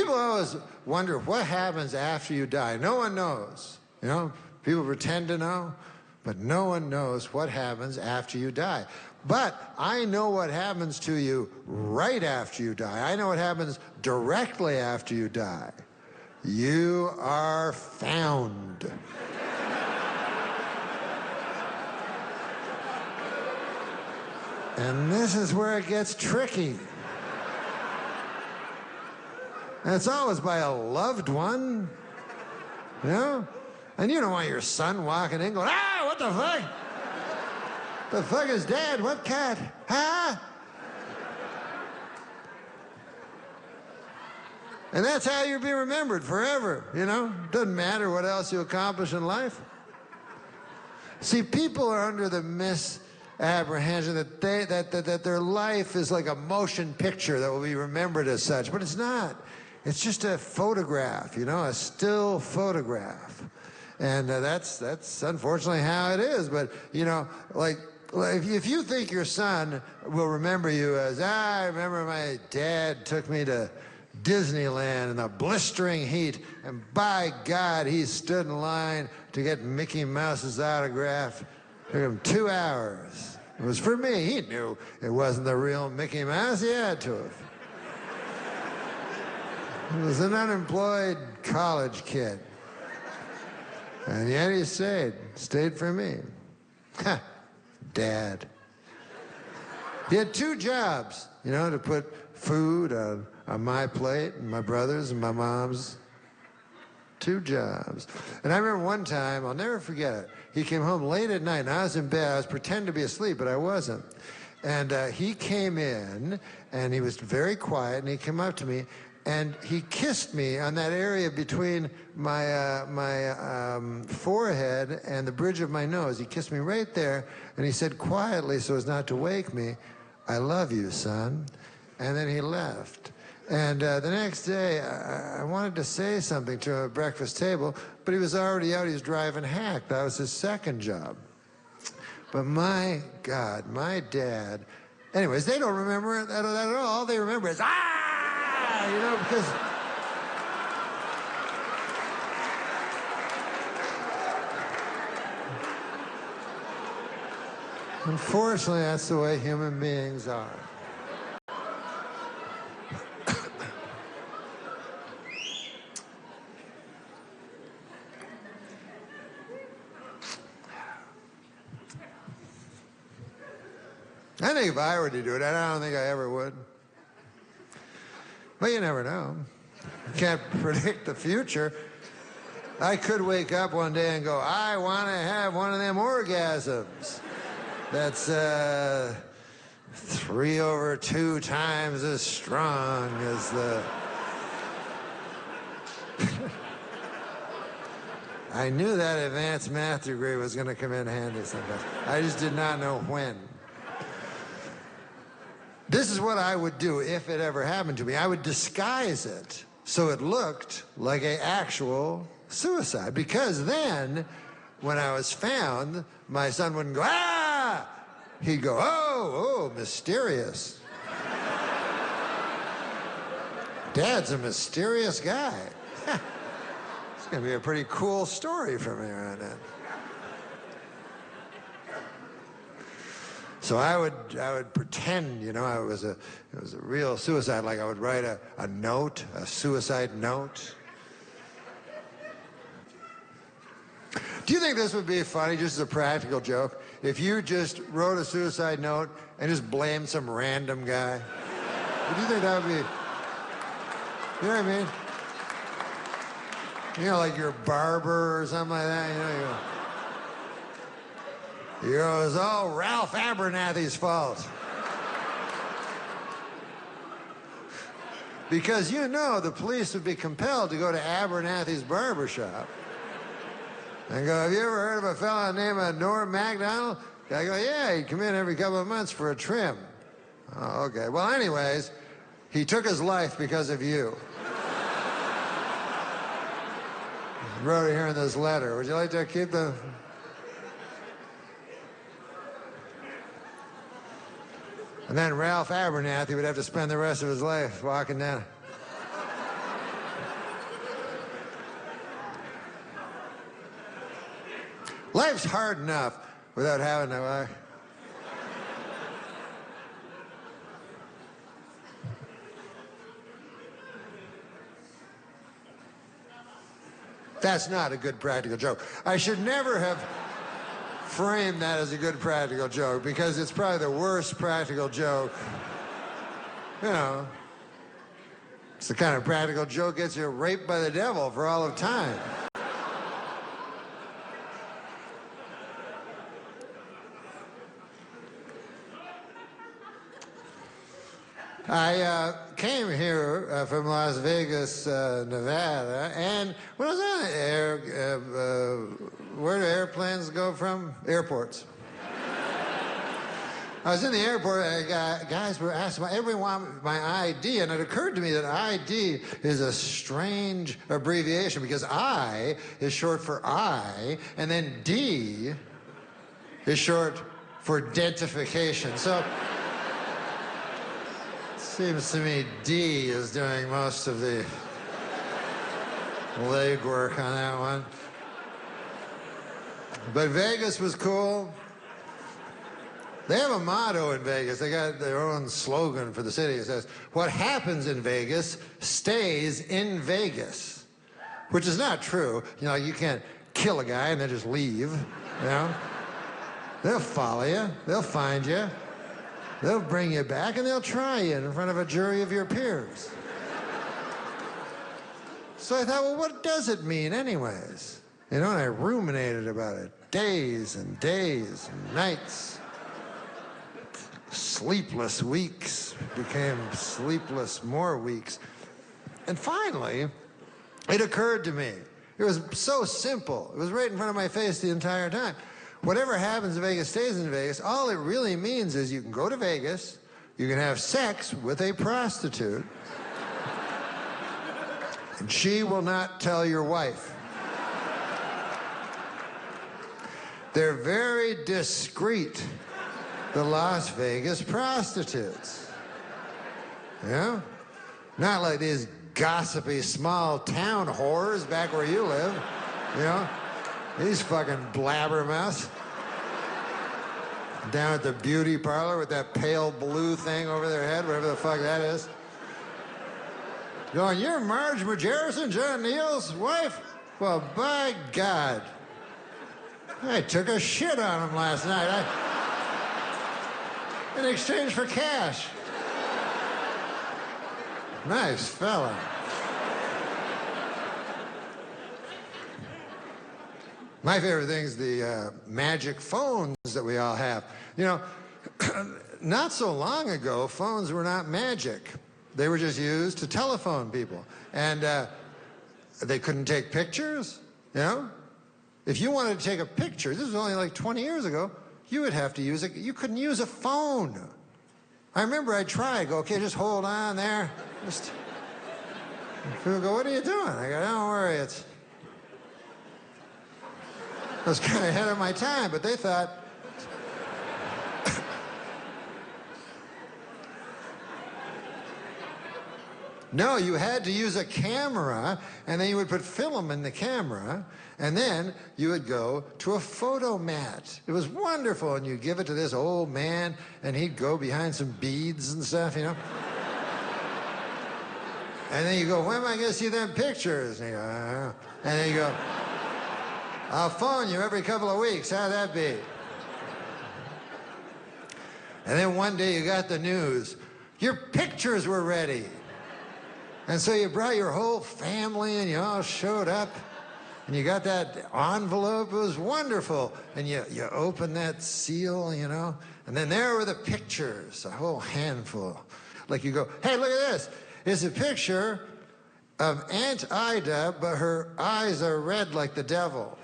People always wonder what happens after you die. No one knows. You know, people pretend to know, but no one knows what happens after you die. But I know what happens to you right after you die. I know what happens directly after you die. You are found. And this is where it gets tricky. And it's always by a loved one, you know? And you don't want your son walking in going, ah, what the fuck? The fuck is Dad? What cat? Huh? And that's how you'll be remembered forever, you know? Doesn't matter what else you accomplish in life. See, people are under the misapprehension that that their life is like a motion picture that will be remembered as such, but it's not. It's just a photograph, you know, a still photograph. And that's unfortunately how it is. But, you know, like if you think your son will remember you as, I remember my dad took me to Disneyland in the blistering heat, and by God, he stood in line to get Mickey Mouse's autograph. It took him 2 hours. It was for me. He knew it wasn't the real Mickey Mouse. He had to have. He was an unemployed college kid. And yet he stayed for me. Ha, Dad. He had 2 jobs, you know, to put food on my plate and my brother's and my mom's. 2 jobs. And I remember one time, I'll never forget it, he came home late at night, and I was in bed. I was pretending to be asleep, but I wasn't. And he came in, and he was very quiet, and he came up to me, and he kissed me on that area between my forehead and the bridge of my nose. He kissed me right there, and he said quietly, so as not to wake me, I love you, son. And then he left. And the next day, I wanted to say something to him at breakfast table, but he was already out. He was driving hack. That was his second job. But my God, my dad... Anyways, they don't remember that at all. All they remember is, you know, because... Unfortunately, that's the way human beings are. I think if I were to do it, I don't think I ever would. But you never know. You can't predict the future. I could wake up one day and go, I want to have one of them orgasms. That's 3 over 2 times as strong as the... I knew that advanced math degree was going to come in handy sometime. I just did not know when. This is what I would do if it ever happened to me. I would disguise it so it looked like an actual suicide. Because then, when I was found, my son wouldn't go, ah! He'd go, oh, mysterious. Dad's a mysterious guy. It's going to be a pretty cool story from here on in. So I would pretend, you know, it was a real suicide. Like I would write a note, a suicide note. Do you think this would be funny, just as a practical joke, if you just wrote a suicide note and just blamed some random guy? Would you think that would be, you know what I mean? You know, like your barber or something like that, you know, it was all Ralph Abernathy's fault. Because you know the police would be compelled to go to Abernathy's barber shop and go, have you ever heard of a fellow named Norm Macdonald? I go, yeah, he'd come in every couple of months for a trim. Oh, okay. Well, anyways, he took his life because of you. Wrote it here in this letter. Would you like to keep the... And then Ralph Abernathy would have to spend the rest of his life walking down. hard enough without having to... That's not a good practical joke. I should never have framed that as a good practical joke, because it's probably the worst practical joke. You know, it's the kind of practical joke gets you raped by the devil for all of time. I came here from Las Vegas, Nevada, and when I was on the air, where do airplanes go from? Airports. I was in the airport, and guys were asking, everyone my ID, and it occurred to me that ID is a strange abbreviation, because I is short for I, and then D is short for identification. So seems to me D is doing most of the legwork on that one. But Vegas was cool. They have a motto in Vegas. They got their own slogan for the city. It says, "What happens in Vegas stays in Vegas," which is not true. You know, you can't kill a guy and then just leave, you know? They'll follow you. They'll find you. They'll bring you back, and they'll try you in front of a jury of your peers. So I thought, well, what does it mean anyways? You know, and I ruminated about it. Days and days and nights. Sleepless weeks became sleepless more weeks. And finally, it occurred to me. It was so simple. It was right in front of my face the entire time. Whatever happens in Vegas stays in Vegas. All it really means is you can go to Vegas, you can have sex with a prostitute, and she will not tell your wife. They're very discreet, the Las Vegas prostitutes. You know? Not like these gossipy small town whores back where you live, you know? These fucking blabbermouths down at the beauty parlor with that pale blue thing over their head, whatever the fuck that is. Going, "You're Marge Majerison, John Neal's wife?" Well, by God, I took a shit on him last night. In exchange for cash. Nice fella. My favorite thing is the magic phones that we all have. You know, not so long ago, phones were not magic. They were just used to telephone people. And they couldn't take pictures, you know? If you wanted to take a picture, this was only like 20 years ago, you would have to use it. You couldn't use a phone. I remember I tried. Go, okay, just hold on there. Just... People go, "What are you doing?" I go, "Don't worry, it's..." I was kind of ahead of my time, but they thought... No, you had to use a camera, and then you would put film in the camera, and then you would go to a photomat. It was wonderful, and you'd give it to this old man, and he'd go behind some beads and stuff, you know? And then you go, "When am I going to see them pictures?" And you go, "I don't know." And then you go, "I'll phone you every couple of weeks. How'd that be?" And then one day you got the news. Your pictures were ready. And so you brought your whole family, and you all showed up, and you got that envelope. It was wonderful. And you opened that seal, you know, and then there were the pictures, a whole handful. Like you go, "Hey, look at this. It's a picture of Aunt Ida, but her eyes are red like the devil."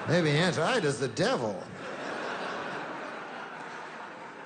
Maybe Aunt Ida's the devil.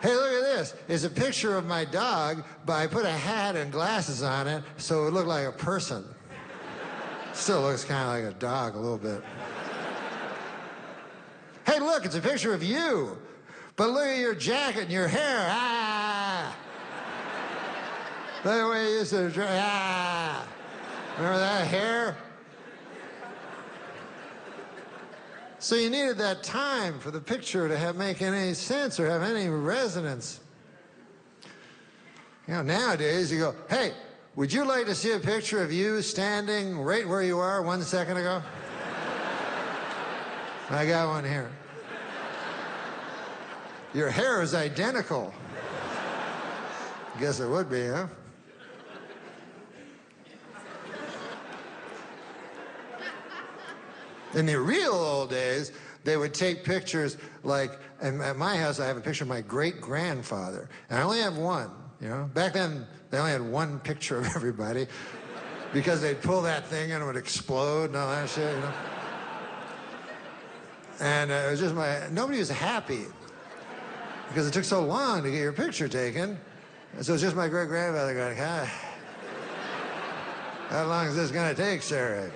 "Hey, look at this. It's a picture of my dog, but I put a hat and glasses on it so it looked like a person." Still looks kind of like a dog a little bit. "Hey, look, it's a picture of you, but look at your jacket and your hair. Ah! Look at the way you used to dress. Ah! Remember that hair? So you needed that time for the picture to make any sense or have any resonance. You know, nowadays you go, hey, would you like to see a picture of you standing right where you are 1 second ago? I got one here. Your hair is identical. Guess it would be, huh? In the real old days, they would take pictures like, at my house, I have a picture of my great-grandfather. And I only have one, you know? Back then, they only had one picture of everybody because they'd pull that thing and it would explode and all that shit, you know? And it was just nobody was happy because it took so long to get your picture taken. And so it's just my great-grandfather going, how long is this going to take, Sarah?